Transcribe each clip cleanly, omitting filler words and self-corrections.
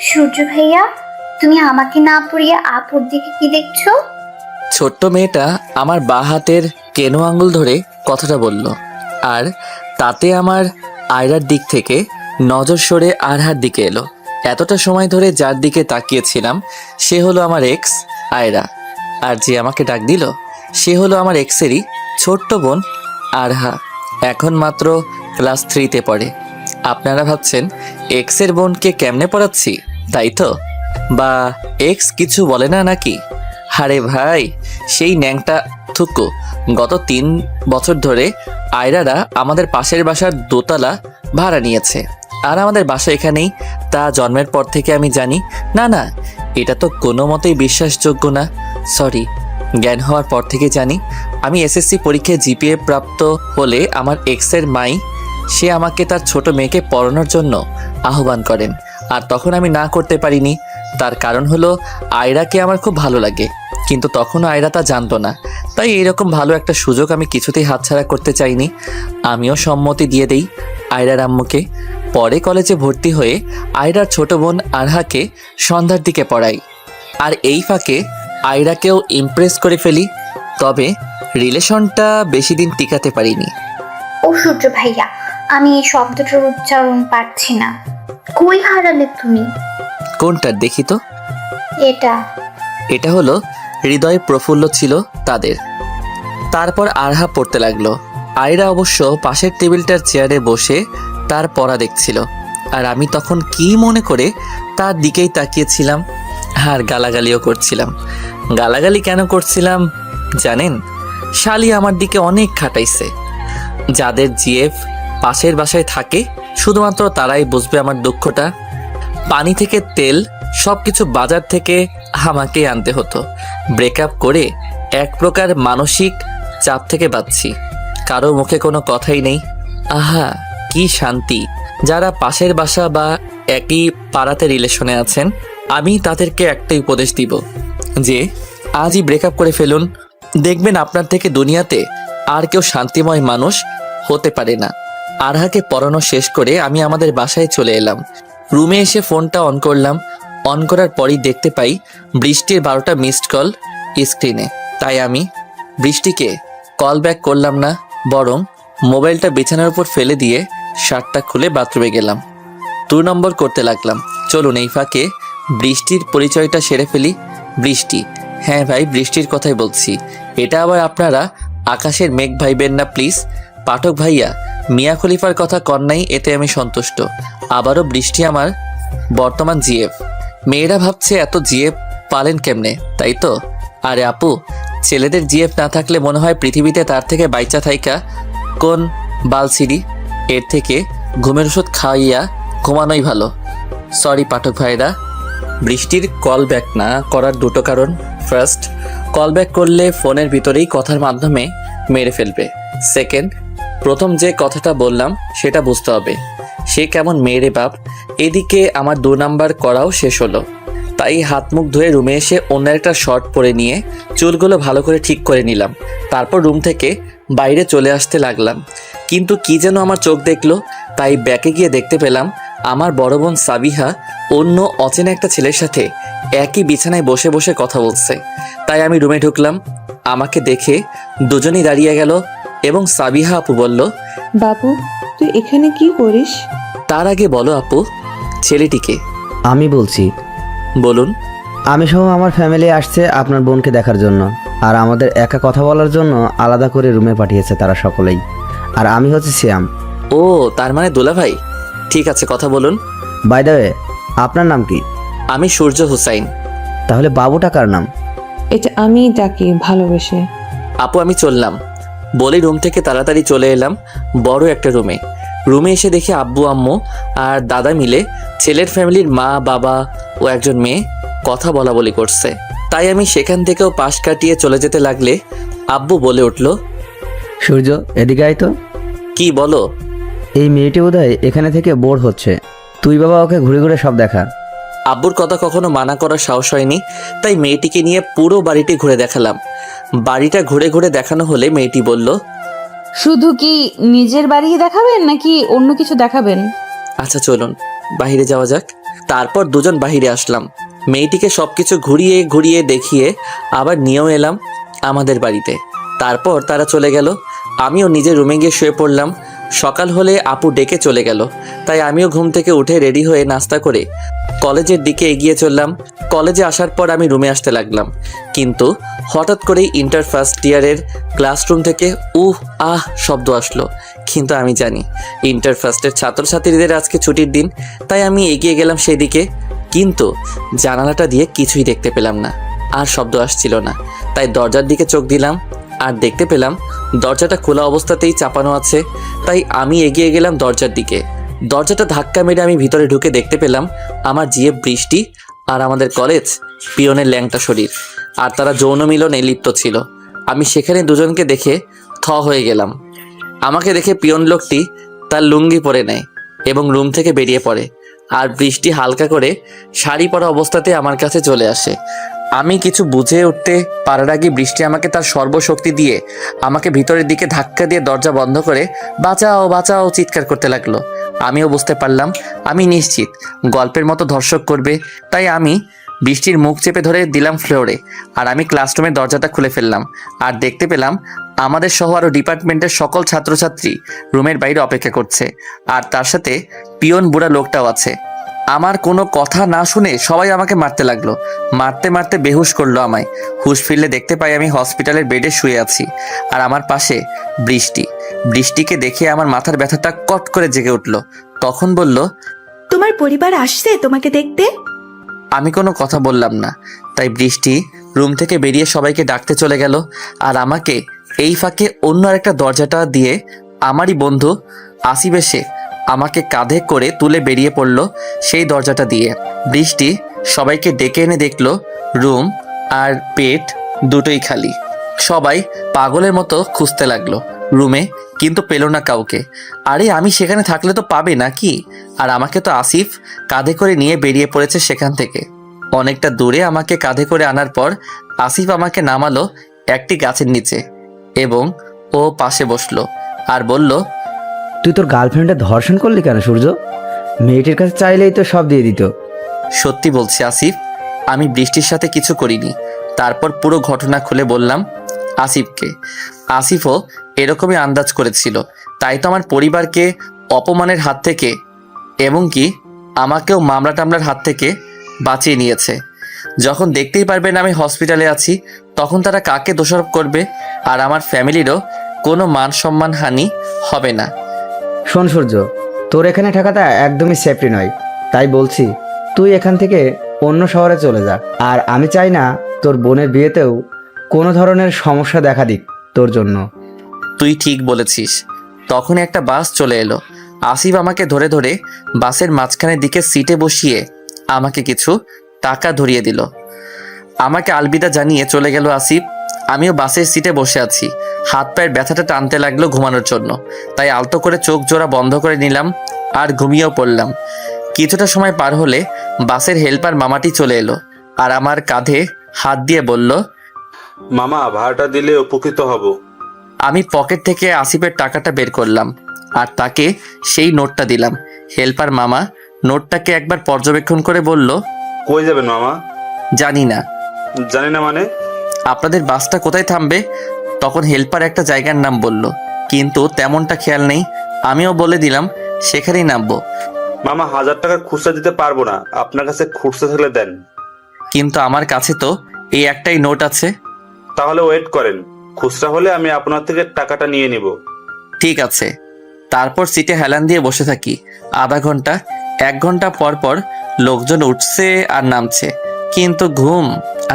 সূর্য ভাইয়া, তুমি আমাকে না পড়িয়ে আপুর দিকে কি দেখছো? ছোট্ট মেয়েটা আমার বাঁ হাতের কেনো আঙুল ধরে কথাটা বলল, আর তাতে আমার আয়রার দিক থেকে নজর সরে আরহার দিকে এলো। এতটা সময় ধরে যার দিকে তাকিয়েছিলাম সে হলো আমার এক্স আয়রা, আর যে আমাকে ডাক দিল সে হলো আমার এক্সেরই ছোট্ট বোন আরহা। এখন মাত্র ক্লাস 3-তে পড়ে। আপনারা ভাবছেন এক্সের বোনকে কেমনে পড়াচ্ছি, তাই তো? বা এক্স কিছু বলে না নাকি? আরে ভাই, সেই ন্যাংটা থুকু গত 3 বছর ধরে আয়রারা আমাদের পাশের বাসার দোতলা ভাড়া নিয়েছে, আর আমাদের বাসা এখানেই। তা জন্মের পর থেকে আমি জানি। না না, এটা তো কোনো মতেই বিশ্বাসযোগ্য না। সরি, জ্ঞান হওয়ার পর থেকে জানি। আমি এসএসসি পরীক্ষায় জিপিএ প্রাপ্ত হলে আমার এক্সের মাই সে আমাকে তার ছোট মেয়েকে পড়ানোর জন্য আহ্বান করেন, আর তখন আমি না করতে পারিনি। তার কারণ হলো আয়রাকে আমার খুব ভালো লাগে, কিন্তু তখনও আয়রা তা জানতো না। তাই এইরকম ভালো একটা সুযোগ আমি কিছুতেই হাতছাড়া করতে চাইনি। আমিও সম্মতি দিয়ে দেই আয়রার আম্মুকে। পরে কলেজে ভর্তি হয়ে আয়রার ছোট বোন আরহাকে সন্ধ্যার দিকে পড়াই, আর এই ফাঁকে আয়রাকেও ইমপ্রেস করে ফেলি। তবে রিলেশনটা বেশি দিন টিকাতে পারিনি। ও সূর্য ভাইয়া, আমি এই শব্দটার উচ্চারণ পারছি না। কই হারালে তুমি? কোনটার দেখি তো? এটা। এটা হলো হৃদয় প্রফুল্ল ছিল তাদের। তারপর আরহা পড়তে লাগলো। আয়রা অবশ্য পাশের টেবিলটার চেয়ারে বসে তার পড়া দেখছিল, আর আমি তখন কি মনে করে তার দিকেই তাকিয়েছিলাম আর গালাগালিও করছিলাম। গালাগালি কেন করছিলাম জানেন? শালি আমার দিকে অনেক খাটাইছে। যাদের জিএফ পাশের বাসায় থাকে শুধুমাত্র তারাই বুঝবে আমার দুঃখটা। পানি থেকে তেল সব কিছু বাজার থেকে আমাকেই আনতে হতো। ব্রেকআপ করে এক প্রকার মানসিক চাপ থেকে বাঁচছি। কারো মুখে কোনো কথাই নেই। আহা, কি শান্তি। যারা পাশের বাসা বা একই পাড়াতে রিলেশনে আছেন, আমি তাদেরকে একটাই উপদেশ দিব যে আজই ব্রেকআপ করে ফেলুন। দেখবেন আপনার থেকে দুনিয়াতে আর কেউ শান্তিময় মানুষ হতে পারে না। আরহাকে পড়ানো শেষ করে আমি আমাদের বাসায় চলে এলাম। রুমে এসে ফোনটা অন করলাম। অন করার পরই দেখতে পাই বৃষ্টির 12টা মিসড কল স্ক্রিনে। তাই আমি বৃষ্টিকে কল ব্যাক করলাম না, বরং মোবাইলটা বিছানার উপর ফেলে দিয়ে শার্টটা খুলে বাথরুমে গেলাম। 2 নম্বর করতে লাগলাম। চলুন এই ফাঁকে বৃষ্টির পরিচয়টা সেরে ফেলি। বৃষ্টি, হ্যাঁ ভাই, বৃষ্টির কথাই বলছি। এটা আবার আপনারা আকাশের মেঘ ভাইবেন না প্লিজ। পাঠক ভাইয়া, মিয়া খলিফার কথা কন্যাই, এতে আমি সন্তুষ্ট। আবারও বৃষ্টি আমার বর্তমান জিএফ। মেয়েরা ভাবছে এত জিএফ পালেন কেমনে, তাই তো? আরে আপু, ছেলেদের জিএফ না থাকলে মনে হয় পৃথিবীতে তার থেকে বাইচা থাইকা কোন বালছিরি। এর থেকে ঘুমের ওষুধ খাইয়া ঘুমানোই ভালো। সরি পাঠক ভাইরা। বৃষ্টির কল ব্যাক না করার 2টো কারণ। ফার্স্ট, কল ব্যাক করলে ফোনের ভিতরেই কথার মাধ্যমে মেরে ফেলবে। সেকেন্ড, প্রথম যে কথাটা বললাম সেটা বুঝতে হবে সে কেমন মেয়েরে বাপ। এদিকে আমার 2 নাম্বার করাও শেষ হলো। তাই হাত মুখ ধুয়ে রুমে এসে অন্য একটা শর্ট পরে নিয়ে চুলগুলো ভালো করে ঠিক করে নিলাম। তারপর রুম থেকে বাইরে চলে আসতে লাগলাম, কিন্তু কি যেন আমার চোখ দেখলো। তাই ব্যাকে গিয়ে দেখতে পেলাম আমার বড় বোন সাবিহা অন্য অচেনা একটা ছেলের সাথে একই বিছানায় বসে বসে কথা বলছে। তাই আমি রুমে ঢুকলাম। আমাকে দেখে দুজনেই দাঁড়িয়ে গেল এবং সাবিহা আপু বলল, বাবু, তুই এখানে কি করিস? তার আগে বলো আপু, ছেলেটিকে? আমি বলছি। বলুন। আমি সহ আমার ফ্যামিলি আসছে আপনার বোনকে দেখার জন্য, আর আমাদের একা কথা বলার জন্য আলাদা করে রুমে পাঠিয়েছে তারা সকলেই। আর আমি হচ্ছে শ্যাম। ও, তার মানে দোলা ভাই। ঠিক আছে, কথা বলুন। বাই দ্য ওয়ে, আপনার নাম কি? আমি সূর্য হুসাইন। তাহলে বাবুটা কার নাম? এটা আমি ডাকি ভালোবেসে। আপু আমি চললাম বলে রুম থেকে তাড়াতাড়ি চলে এলাম বড় একটা রুমে। রুমে এসে দেখি আব্বু আম্মু আর দাদা মিলে ছেলের ফ্যামিলির মা বাবা ও একজন মেয়ে কথা বলা বলি করছে। তাই আমি সেখান থেকেও পাশ কাটিয়ে চলে যেতে লাগলে আব্বু বলে উঠল, সূর্য, এদিকে আয় তো। কি বলো? এই মেয়েটি বোধহয় এখানে থেকে বোর হচ্ছে, তুই বাবা ওকে ঘুরে ঘুরে সব দেখা। আব্বুর কথা কখনো মানা করার সাহস হয়নি, তাই মেয়েটিকে নিয়ে পুরো বাড়িটি ঘুরে দেখালাম। বাড়িটা ঘুরে ঘুরে দেখানো হলে মেয়েটি বলল, শুধু কি নিজের বাড়ি দেখাবেন নাকি অন্য কিছু দেখাবেন? আচ্ছা চলুন বাইরে যাওয়া যাক। তারপর দুজন বাহিরে আসলাম। মেয়েটিকে সবকিছু ঘুরিয়ে ঘুরিয়ে দেখিয়ে আবার নিয়েও এলাম আমাদের বাড়িতে। তারপর তারা চলে গেল। আমিও নিজের রুমে গিয়ে শুয়ে পড়লাম। সকাল হলে আপু ডেকে চলে গেল, তাই আমিও ঘুম থেকে উঠে রেডি হয়ে নাস্তা করে কলেজের দিকে এগিয়ে চললাম। কলেজে আসার পর আমি রুমে আসতে লাগলাম, কিন্তু হঠাৎ করেই ইন্টার ফার্স্ট ইয়ারের ক্লাসরুম থেকে আহ শব্দ আসলো। কিন্তু আমি জানি ইন্টার ফার্স্টের ছাত্রছাত্রীদের আজকে ছুটির দিন, তাই আমি এগিয়ে গেলাম সেই দিকে। কিন্তু জানালাটা দিয়ে কিছুই দেখতে পেলাম না, আর শব্দ আসছিল না। তাই দরজার দিকে চোখ দিলাম, আর দেখতে পেলাম দরজাটা খোলা অবস্থাতেই চাপানো আছে। তাই আমি এগিয়ে গেলাম দরজার দিকে। দরজাটা ধাক্কা মেরে আমি ভিতরে ঢুকে দেখতে পেলাম আমার জিএফ বৃষ্টি আর আমাদের কলেজ পিয়নের ল্যাংটা শরীর, আর তারা যৌন মিলনে লিপ্ত ছিল। আমি সেখানে দুজনকে দেখে থ হয়ে গেলাম। আমাকে দেখে পিয়ন লোকটি তার লুঙ্গি পরে নেয় এবং রুম থেকে বেরিয়ে পড়ে, আর বৃষ্টি হালকা করে শাড়ি পরা অবস্থাতে আমার কাছে চলে আসে। আমি কিছু বুঝে উঠতে পারার আগে বৃষ্টি আমাকে তার সর্বশক্তি দিয়ে আমাকে ভিতরের দিকে ধাক্কা দিয়ে দরজা বন্ধ করে বাঁচাও বাঁচাও চিৎকার করতে লাগলো। আমিও বুঝতে পারলাম আমি নিশ্চিত গল্পের মতো ধর্ষক করবে, তাই আমি বৃষ্টির মুখ চেপে ধরে দিলাম ফ্লোরে, আর আমি ক্লাসরুমের দরজাটা খুলে ফেললাম। আর দেখতে পেলাম আমাদের সহ আরও ডিপার্টমেন্টের সকল ছাত্রছাত্রী রুমের বাইরে অপেক্ষা করছে, আর তার সাথে পিয়ন বুড়া লোকটাও আছে। আমার কোনো কথা না শুনে সবাই আমাকে মারতে লাগলো। মারতে মারতে বেহুশ করলো আমায়। হুঁশ ফিরলে দেখতে পাই আমি হসপিটালের বেডে শুয়ে আছি, আর আমার পাশে বৃষ্টি। বৃষ্টিকে দেখে আমার মাথার ব্যথাটা কট করে জেগে উঠলো। তখন বলল, তোমার পরিবার আসছে তোমাকে দেখতে। আমি কোনো কথা বললাম না। তাই বৃষ্টি রুম থেকে বেরিয়ে সবাইকে ডাকতে চলে গেল, আর আমাকে এই ফাঁকে অন্য আরেকটা দরজাটা দিয়ে আমারই বন্ধু আসিফ এসে আমাকে কাঁধে করে তুলে বেরিয়ে পড়লো সেই দরজাটা দিয়ে। বৃষ্টি সবাইকে ডেকে এনে দেখলো রুম আর পেট দুটোই খালি। সবাই পাগলের মতো খুঁজতে লাগলো রুমে, কিন্তু পেল না কাউকে। আরে আমি সেখানে থাকলে তো পাবে নাকি? আর আমাকে তো আসিফ কাঁধে করে নিয়ে বেরিয়ে পড়েছে সেখান থেকে। অনেকটা দূরে আমাকে কাঁধে করে আনার পর আসিফ আমাকে নামালো একটি গাছের নিচে এবং ও পাশে বসলো আর বলল, তুই তোর গার্লফ্রেন্ডে ধর্ষণ করলি কেন সূর্য? মেয়েটির কাছে চাইলেই তো সব দিয়ে দিত। সত্যি বলছি আসিফ, আমি বৃষ্টির সাথে কিছু করিনি। তারপর পুরো ঘটনা খুলে বললাম আসিফকে। আসিফও এরকমই আন্দাজ করেছিল, তাই তো আমার পরিবারকে অপমানের হাত থেকে এমনকি আমাকেও মামলা টামলার হাত থেকে বাঁচিয়ে নিয়েছে। যখন দেখতেই পারবেন আমি হসপিটালে আছি, তখন তারা কাকে দোষারোপ করবে? আর আমার ফ্যামিলিরও কোনো মান সম্মান হানি হবে না। শোন সূর্য, তোর এখানে থাকাটা একদমই সেফটি নয়, তাই বলছি তুই এখান থেকে অন্য শহরে চলে যা। আর আমি চাই না তোর বোনের বিয়েতেও কোনো ধরনের সমস্যা দেখা দিক তোর জন্য। তুই ঠিক বলেছিস। তখন একটা বাস চলে এলো। আসিফ আমাকে ধরে ধরে বাসের মাঝখানের দিকে সিটে বসিয়ে আমাকে কিছু টাকা ধরিয়ে দিল। আমাকে আলবিদা জানিয়ে চলে গেল আসিফ। আমিও বাসের সিটে বসে আছি। হাত পায়ের ব্যথাটা টানতে লাগলো ঘুমানোর জন্য, তাই আলতো করে চোখ জোড়া বন্ধ করে নিলাম আর ঘুমিয়েও পড়লাম। কিছুটা সময় পার হলে বাসের হেল্পার মামাটি চলে এলো আর আমার কাঁধে হাত দিয়ে বলল, মামা ভাড়াটা দিলে উপকৃত হব। আমি পকেট থেকে আসিফের টাকাটা বের করলাম আর তাকে সেই নোটটা দিলাম। হেল্পার মামা নোটটাকে একবার পর্যবেক্ষণ করে বলল, কই যাবেন মামা? জানি না। জানি না মানে? আপনাদের বাসটা কোথায় থামবে? তখন হেল্পার একটা জায়গার নাম বলল, কিন্তু তেমনটা খেয়াল নেই। আমিও বলে দিলাম সেখানেই নামবো। মামা 1000 টাকার খুচরা দিতে পারবো না, আপনার কাছে খুচরা থাকলে দেন। কিন্তু আমার কাছে তো এই একটাই নোট আছে। তাহলে ওয়েট করেন, খুচরা হলে আমি আপনার থেকে টাকাটা নিয়ে নিব। ঠিক আছে। তারপর সিটে হেলান দিয়ে বসে থাকি আধা ঘন্টা। 1 ঘন্টা পর পর লোকজন উঠছে আর নামছে, কিন্তু ঘুম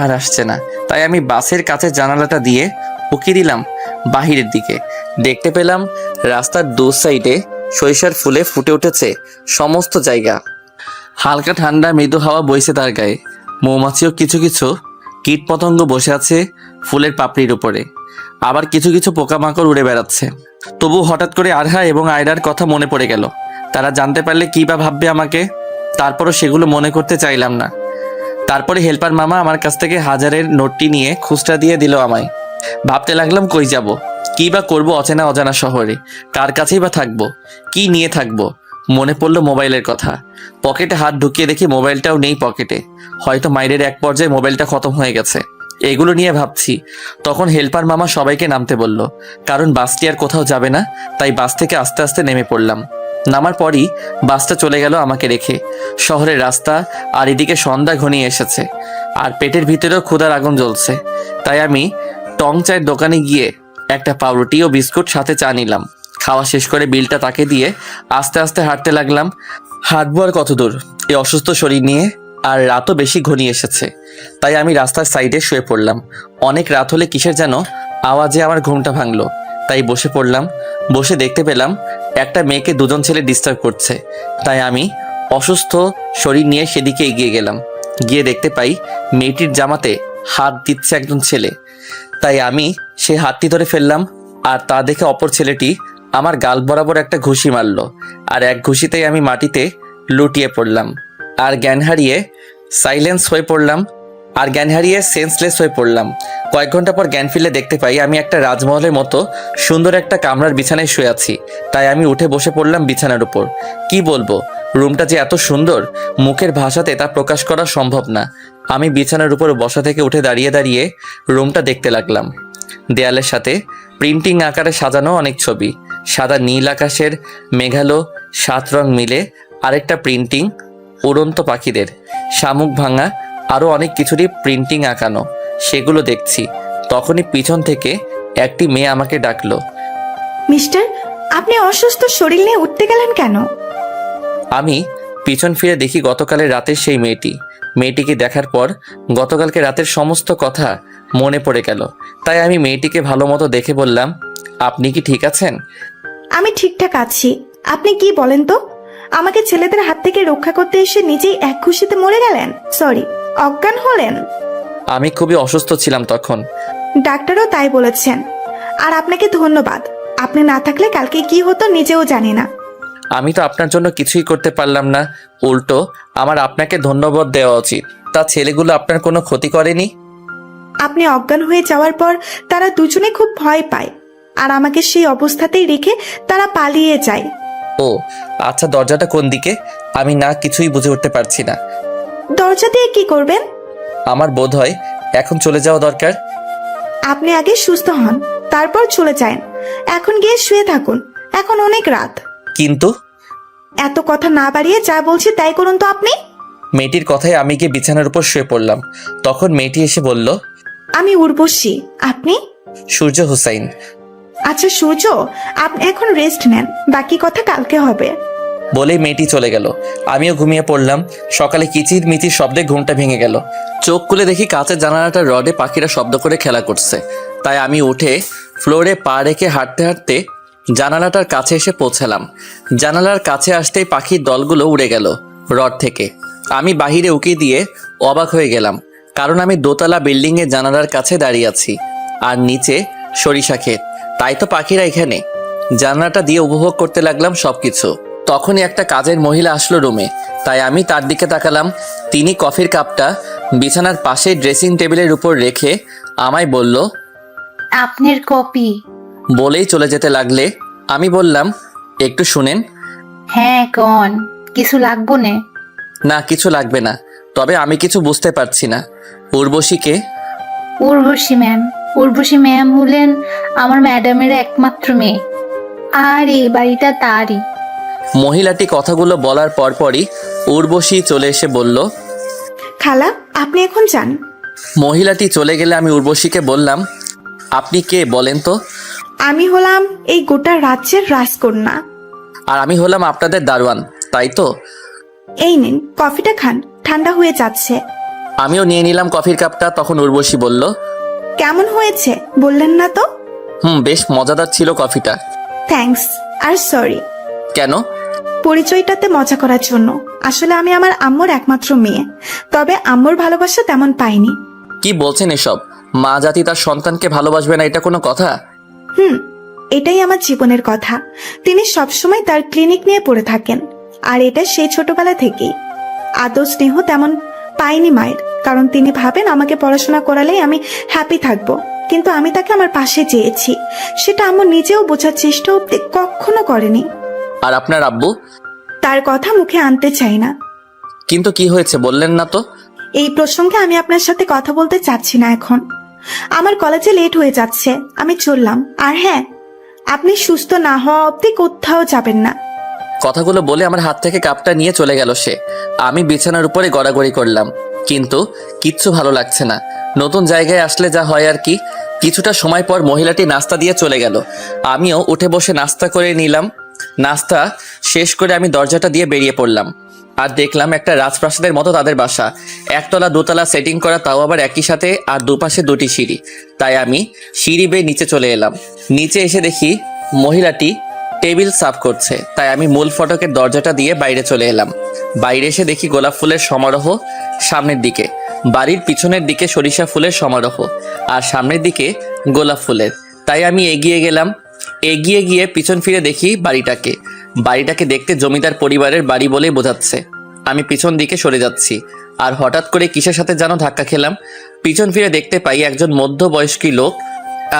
আর আসছে না। তাই আমি বাসের কাছে জানালাটা দিয়ে উকি দিলাম বাহিরের দিকে। দেখতে পেলাম রাস্তার দু সাইডে সরিষার ফুলে ফুটে উঠেছে সমস্ত জায়গা। হালকা ঠান্ডা মৃদু হাওয়া বইছে তার গায়ে। মৌমাছিও কিছু কিছু কীট পতঙ্গ বসে আছে ফুলের পাপড়ির উপরে, আবার কিছু কিছু পোকামাকড় উড়ে বেড়াচ্ছে। তবু হঠাৎ করে আরহা এবং আয়রার কথা মনে পড়ে গেল। তারা জানতে পারলে কী বা ভাববে আমাকে। তারপরও সেগুলো মনে করতে চাইলাম না। তারপরে হেল্পার মামা আমার কাছ থেকে 1000-এর নোটটি নিয়ে খুচরা দিয়ে দিল আমায়। ভাবতে লাগলাম কই যাব, কী বা করবো অচেনা অজানা শহরে, কার কাছেই বা থাকবো, কি নিয়ে থাকবো। মনে পড়লো মোবাইলের কথা। পকেটে হাত ঢুকিয়ে দেখি মোবাইলটাও নেই পকেটে। হয়তো মাইরের এক পর্যায়ে মোবাইলটা খতম হয়ে গেছে। এগুলো নিয়ে ভাবছি, তখন হেল্পার মামা সবাইকে নামতে বলল, কারণ বাসটি আর কোথাও যাবে না। তাই বাস থেকে আস্তে আস্তে নেমে পড়লাম। নামার পরই বাসটা চলে গেল আমাকে রেখে। শহরের রাস্তা, আর এদিকে সন্ধ্যা ঘনিয়ে এসেছে, আর পেটের ভিতরেও ক্ষুধার আগুন জ্বলছে। তাই আমি টং চায়ের দোকানে গিয়ে একটা পাউরুটি ও বিস্কুট সাথে চা নিলাম। খাওয়া শেষ করে বিলটা তাকে দিয়ে আস্তে আস্তে হাঁটতে লাগলাম। হাঁটবো আর কত দূর এই অসুস্থ শরীর নিয়ে, আর রাতও বেশি ঘনিয়ে এসেছে। তাই আমি রাস্তার সাইডে শুয়ে পড়লাম। অনেক রাত হলে কিসের যেন আওয়াজে আমার ঘুমটা ভাঙলো। তাই বসে পড়লাম। বসে দেখতে পেলাম একটা মেয়েকে দুজন ছেলে ডিস্টার্ব করছে। তাই আমি অসুস্থ শরীর নিয়ে সেদিকে এগিয়ে গেলাম। গিয়ে দেখতে পাই মেয়েটির জামাতে হাত দিচ্ছে একজন ছেলে। তাই আমি সেই হাতটি ধরে ফেললাম, আর তা দেখে অপর ছেলেটি আমার গাল বরাবর একটা ঘুষি মারলো। আর এক ঘুষিতেই আমি মাটিতে লুটিয়ে পড়লাম, আর জ্ঞান হারিয়ে সেন্সলেস হয়ে পড়লাম। কয়েক ঘন্টা পর জ্ঞান ফিরলে দেখতে পাই আমি একটা রাজমহলের মতো সুন্দর একটা কামরার বিছানায় শুয়ে আছি। তাই আমি উঠে বসে পড়লাম বিছানার উপর। কি বলবো, রুমটা যে এত সুন্দর, মুখের ভাষাতে তা প্রকাশ করা সম্ভব না। আমি বিছানার উপর বসা থেকে উঠে দাঁড়িয়ে দাঁড়িয়ে রুমটা দেখতে লাগলাম। দেয়ালের সাথে প্রিন্টিং আকারে সাজানো অনেক ছবি, সাদা নীল আকাশের মেঘালো 7 রং মিলে আরেকটা প্রিন্টিং, উড়ন্ত পাখিদের, শামুক ভাঙা, আরো অনেক কিছুরই প্রিন্টিং আঁকানো। সেগুলো দেখছি, তখনই পিছন থেকে একটি মেয়ে আমাকে ডাকলো। মিস্টার, আপনি অসুস্থ শরীর নিয়ে উঠতে গেলেন কেন? আমি পিছন ফিরে দেখি গতকালের রাতের সেই মেয়েটিকে দেখার পর গতকালকে রাতের সমস্ত কথা মনে পড়ে গেল। তাই আমি মেয়েটিকে ভালো মতো দেখে বললাম, আপনি কি ঠিক আছেন? আমি ঠিকঠাক আছি। আপনি কি বলেন তো? আমাকে ছেলেদের হাত থেকে রক্ষা করতে এসে নিজেই এক খুশিতে মরে গেলেন, সরি অজ্ঞান হলেন। আমি খুবই অসুস্থ ছিলাম তখন। ডাক্তারও তাই বলেছেন। আর আপনাকে ধন্যবাদ। আপনি না থাকলে কালকে কি হতো নিজেও জানি না। আমি তো আপনার জন্য কিছুই করতে পারলাম না, উল্টো আমার আপনাকে ধন্যবাদ দেওয়া উচিত। তা ছেলেগুলো আপনার কোনো ক্ষতি করেনি? আপনি অজ্ঞান হয়ে যাওয়ার পর তারা দুজনে খুব ভয় পায়, আর আমাকে সেই অবস্থাতেই রেখে তারা পালিয়ে যায়। ও আচ্ছা, দরজাটা কোন দিকে? আমি না কিছুই বুঝে উঠতে পারছি না। দরজা দিয়ে কি করবেন? আমার বোধ হয় এখন চলে যাওয়া দরকার। আপনি আগে সুস্থ হন, তারপর চলে যান। এখন গিয়ে শুয়ে থাকুন, এখন অনেক রাত। কিন্তু এত কথা না বাড়িয়ে যা বলছি তাই করুন তো আপনি। মেয়েটির কথায় আমি গিয়ে বিছানার উপর শুয়ে পড়লাম। তখন মেয়েটি এসে বলল, আমি উর্বশী, আপনি? সূর্য হুসাইন। আচ্ছা সূর্য, আপনি এখন রেস্ট নেন, বাকি কথা কালকে হবে। বলেই মেয়েটি চলে গেল। আমিও ঘুমিয়ে পড়লাম। সকালে কিচির মিচির শব্দে ঘুমটা ভেঙে গেল। চোখ খুলে দেখি কাঁচের জানালাটার রডে পাখিরা শব্দ করে খেলা করছে। তাই আমি উঠে ফ্লোরে পা রেখে হাঁটতে হাঁটতে জানালাটার কাছে এসে পৌঁছালাম। জানালার কাছে আসতেই পাখির দলগুলো উড়ে গেল রড থেকে। আমি বাহিরে উকি দিয়ে অবাক হয়ে গেলাম, কারণ আমি দোতলা বিল্ডিংয়ের জানালার কাছে দাঁড়িয়ে আছি, আর নিচে সরিষা ক্ষেত। তাই তো পাখিরা এখানে। জানালাটা দিয়ে উপভোগ করতে লাগলাম সবকিছু। তখনই একটা কাজের মহিলা আসলো রুমে। তাই আমি তার দিকে তাকালাম। তিনি কফির কাপটা বিছানার পাশে ড্রেসিং টেবিলের উপর রেখে আমায় বলল, আপনার কপি। বলেই চলে যেতে লাগলে। আমি বললাম, একটু শুনেন। হ্যাঁ কন, কিছু লাগবো না? না, কিছু লাগবে না, তবে আমি কিছু বুঝতে পারছি না। উর্বশীকে? উর্বশী ম্যাম হলেন আমার ম্যাডামের একমাত্র মেয়ে, আর এই বাড়িটা তারই। মহিলাটি কথাগুলো বলার পরপরই উর্বশী চলে এসে বলল, খালা, আপনি এখন যান। মহিলাটি চলে গেলে আমি উর্বশীকে বললাম, আপনি কে বলেন তো? আমি হলাম এই গোটা রাজ্যের রাজকন্যা। আর আমি হলাম আপনাদের দারোয়ান, তাই তো? এই নিন কফিটা খান, ঠান্ডা হয়ে যাচ্ছে। আমিও নিয়ে নিলাম কফির কাপটা। তখন উর্বশী বলল, কেমন হয়েছে বললেন না তো? বেশ মজাদার ছিল কফিটা। থ্যাঙ্কস। আর সরি। কেন? পরিচয়টাতে মজা করার জন্য। আসলে আমি আমার আম্মুর একমাত্র মেয়ে, তবে আম্মুর ভালোবাসা তেমন পাইনি। কি বলছেন এসব? মা জাতি তার সন্তানকে ভালোবাসবে না, এটা কোনো কথা? এটাই আমার জীবনের কথা। তিনি সবসময় তার ক্লিনিক নিয়ে পড়ে থাকেন, আর এটা সেই ছোটবেলা থেকেই। আদর স্নেহ তেমন পাইনি মায়ের, কারণ তিনি ভাবেন আমাকে পড়াশোনা করালেই আমি হ্যাপি থাকবো। কিন্তু আমি তাকে আমার পাশে চেয়েছি, সেটা আম্মু নিজেও বোঝার চেষ্টা অব্দি কখনো করেনি। আর আপনার আব্বু? তার কথা মুখে আনতে চাই না। কিন্তু কি হয়েছে বললেন না তো? এই প্রসঙ্গে আমি আপনার সাথে কথা বলতে চাচ্ছি না এখন। আমার কলেজে লেট হয়ে যাচ্ছে, আমি চললাম। আর হ্যাঁ, আপনি সুস্থ না হওয়া অবধি কোথাও যাবেন না। কথাগুলো বলে আমার হাত থেকে কাপটা নিয়ে চলে গেল সে। আমি বিছানার উপরে গড়াগড়ি করলাম, কিন্তু কিচ্ছু ভালো লাগছে না। নতুন জায়গায় আসলে যা হয় আর কি। কিছুটা সময় পর মহিলাটি নাস্তা দিয়ে চলে গেল। আমিও উঠে বসে নাস্তা করে নিলাম। নাস্তা শেষ করে আমি দরজাটা দিয়ে বেরিয়ে পড়লাম। আর দেখলাম একটা রাজপ্রাসাদের মতো তাদের বাসা। একতলা দোতলা সেটিং করা, তাও আবার একই সাথে, আর দুপাশে দুটি সিঁড়ি। তাই আমি সিঁড়ি বেয়ে নিচে চলে এলাম। নিচে এসে দেখি মহিলাটি টেবিল সাফ করছে। তাই আমি মূল ফটকের দরজাটা দিয়ে বাইরে চলে এলাম। বাইরে এসে দেখি গোলাপ ফুলের সমারোহ সামনের দিকে, বাড়ির পিছনের দিকে সরিষা ফুলের সমারোহ, আর সামনের দিকে গোলাপ ফুলের। তাই আমি এগিয়ে গেলাম। এগিয়ে গিয়ে পিছন ফিরে দেখি বাড়িটাকে দেখতে জমিদার পরিবারের বাড়ি বলেই বোঝাচ্ছে। আমি পিছন দিকে সরে যাচ্ছি, আর হঠাৎ করে কিসের সাথে যেন ধাক্কা খেলাম। পিছন ফিরে দেখতে পাই একজন মধ্যবয়স্কী লোক,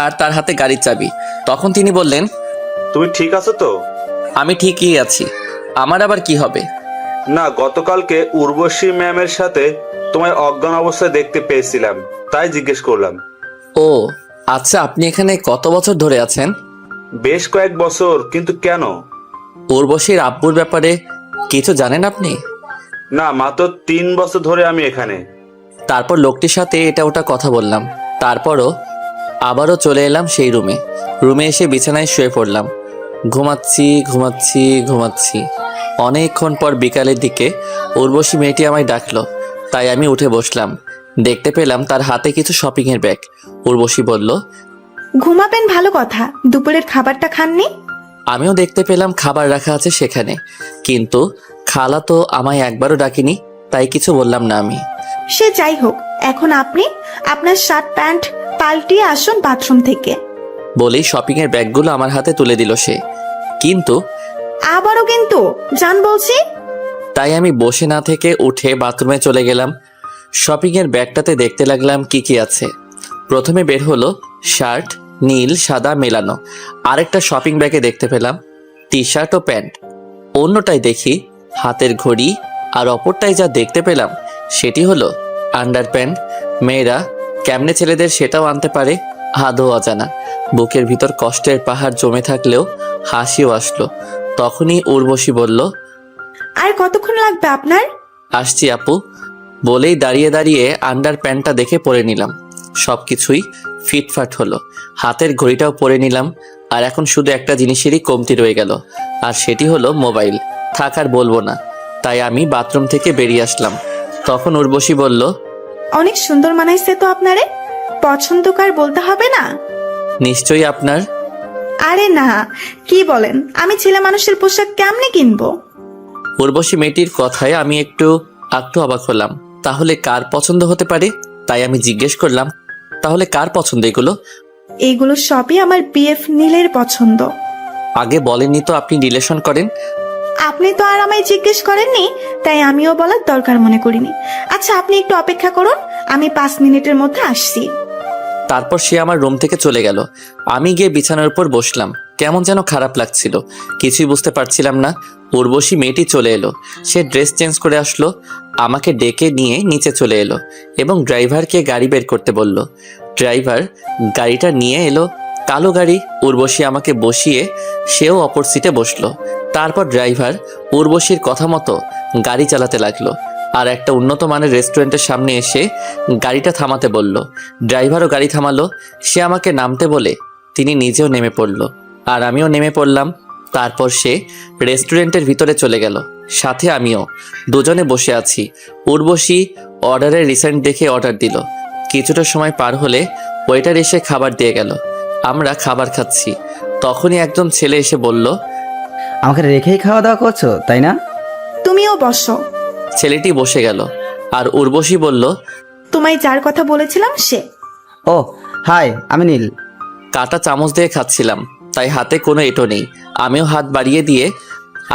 আর তার হাতে গাড়ির চাবি। তখন তিনি বললেন, তুমি ঠিক আছো তো? আমি ঠিকই আছি, আমার আবার কি হবে? না, গতকালকে উর্বশী ম্যামের সাথে তোমায় অজ্ঞান অবস্থায় দেখতে পেয়েছিলাম, তাই জিজ্ঞেস করলাম। ও আচ্ছা, আপনি এখানে কত বছর ধরে আছেন? বেশ কয়েক বছর। কিন্তু কেন? উর্বশীর আব্বুর ব্যাপারে কিছু জানেন আপনি? না, মাত্র 3 বছর ধরে আমি এখানে। তারপর লোকটির সাথে এটা ওটা কথা বললাম। তারপরও আবারও চলে এলাম সেই রুমে এসে বিছানায় শুয়ে পড়লাম। ঘুমাচ্ছি। অনেকক্ষণ পর বিকালের দিকে উর্বশী মেয়েটি আমায় ডাকলো, তাই আমি উঠে বসলাম। দেখতে পেলাম তার হাতে কিছু শপিংয়ের ব্যাগ। উর্বশী বলল, ঘুমাবেন, ভালো কথা। দুপুরের খাবারটা খাননি? আমিও দেখতে পেলাম খাবার রাখা আছে সেখানে, কিন্তু খালা তো আমায় একবারও ডাকিনি, তাই কিছু বললাম না আমি। সে যাই হোক, এখন আপনি আপনার শার্ট প্যান্ট পাল্টিয়ে আসুন বাথরুম থেকে। বলেই শপিংয়ের ব্যাগগুলো আমার হাতে তুলে দিল সে। কিন্তু আবারও কিন্তু যান বলছি। তাই আমি বসে না থেকে উঠে বাথরুমে চলে গেলাম। শপিংয়ের ব্যাগটাতে দেখতে লাগলাম কি কি আছে। প্রথমে বের হলো শার্ট, নীল সাদা মেলানো। আরেকটা শপিং ব্যাগে দেখতে পেলাম টি শার্ট ও প্যান্ট। অন্যটাই দেখি হাতের ঘড়ি, আর অপরটাই যা দেখতে পেলাম সেটি হলো আন্ডার প্যান্ট। মেয়েরা কেমনে ছেলেদের সেটাও আনতে পারে, আদৌ অজানা। বুকের ভিতর কষ্টের পাহাড় জমে থাকলেও হাসিও আসলো। তখনই উর্বশী বলল, আর কতক্ষণ লাগবে আপনার? আসছি আপু। বলেই দাঁড়িয়ে দাঁড়িয়ে আন্ডার প্যান্টটা দেখে পরে নিলাম। সবকিছুই ফিটফাট হলো। হাতের ঘড়িটাও পরে নিলাম। আর এখন শুধু একটা জিনিসেরই কমতি রয়ে গেল, আর সেটি হলো মোবাইল। থাক আর বলবো না, তাই আমি বাথরুম থেকে বেরিয়ে আসলাম। তখন উর্বশী বলল, অনেক সুন্দর মানাইছে তো আপনারে, পছন্দকার বলতে হবে না? নিশ্চয়ই আপনার। আরে না, কি বলেন, আমি ছেলে মানুষের পোশাক কেমনে কিনবো? উর্বশী মেয়েটির কথায় আমি একটু অবাক হলাম। তাহলে কার পছন্দ হতে পারে? তাই আমি জিজ্ঞেস করলাম, তাহলে কার পছন্দ এগুলো? এইগুলো সবই আমার বিএফ নীলের পছন্দ। আগে বলেননি তো আপনি রিলেশন করেন। আপনি তো আর আমায় জিজ্ঞেস করেননি, তাই আমিও বলার দরকার মনে করিনি। আচ্ছা, আপনি একটু অপেক্ষা করুন, আমি 5 মিনিটের মধ্যে আসছি। তারপর সে আমার রুম থেকে চলে গেল। আমি গিয়ে বিছানার উপর বসলাম। কেমন যেন খারাপ লাগছিল, কিছুই বুঝতে পারছিলাম না। উর্বশী মেয়েটি চলে এলো। সে ড্রেস চেঞ্জ করে আসলো, আমাকে ডেকে নিয়ে নিচে চলে এলো এবং ড্রাইভারকে গাড়ি বের করতে বলল। ড্রাইভার গাড়িটা নিয়ে এলো, কালো গাড়ি। উর্বশী আমাকে বসিয়ে সেও অপর সিটে বসলো। তারপর ড্রাইভার উর্বশীর কথা মতো গাড়ি চালাতে লাগলো, আর একটা উন্নত মানের রেস্টুরেন্টের সামনে এসে গাড়িটা থামাতে বলল। ড্রাইভারও গাড়ি থামালো। সে আমাকে নামতে বলে তিনি নিজেও নেমে পড়ল, আর আমিও নেমে পড়লাম। তারপর সে রেস্টুরেন্টের ভিতরে চলে গেল, সাথে আমিও। দুজনে বসে আছি। উর্বশী অর্ডারের রিসেন্ট দেখে অর্ডার দিল। কিছুটা সময় পার হলে ওয়েটার এসে খাবার দিয়ে গেল। আমরা খাবার খাচ্ছি, তখনই একজন ছেলে এসে বলল, আমাকে রেখেই খাওয়া দাওয়া করছো তাই না? তুমিও বসো। ছেলেটি বসে গেল, আর উর্বশী বলল, তোমায় যার কথা বলেছিলাম সে। ও হাই, আমি নীল। কাটা চামচ দিয়ে খাচ্ছিলাম, তাই হাতে কোনো এঁটো নেই। আমিও হাত বাড়িয়ে দিয়ে,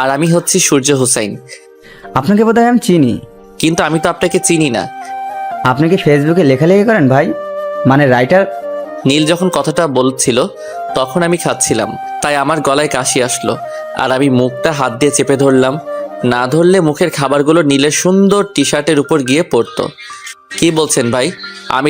আর আমি হচ্ছি সূর্য হুসাইন। আপনাকে বোধহয় আমি চিনি। কিন্তু আমি তো আপনাকে চিনি না। আপনি কি ফেসবুকে লেখালেখি করেন ভাই? মানে রাইটার? নীল যখন কথাটা বলছিল তখন আমি খাচ্ছিলাম, তাই আমার গলায় কাশি আসলো, আর আমি মুখটা হাত দিয়ে চেপে ধরলাম। না ধরলে মুখের খাবারগুলো নীলের সুন্দর টি শার্টের উপর গিয়ে পড়তো। কি বলছেন ভাই? আমি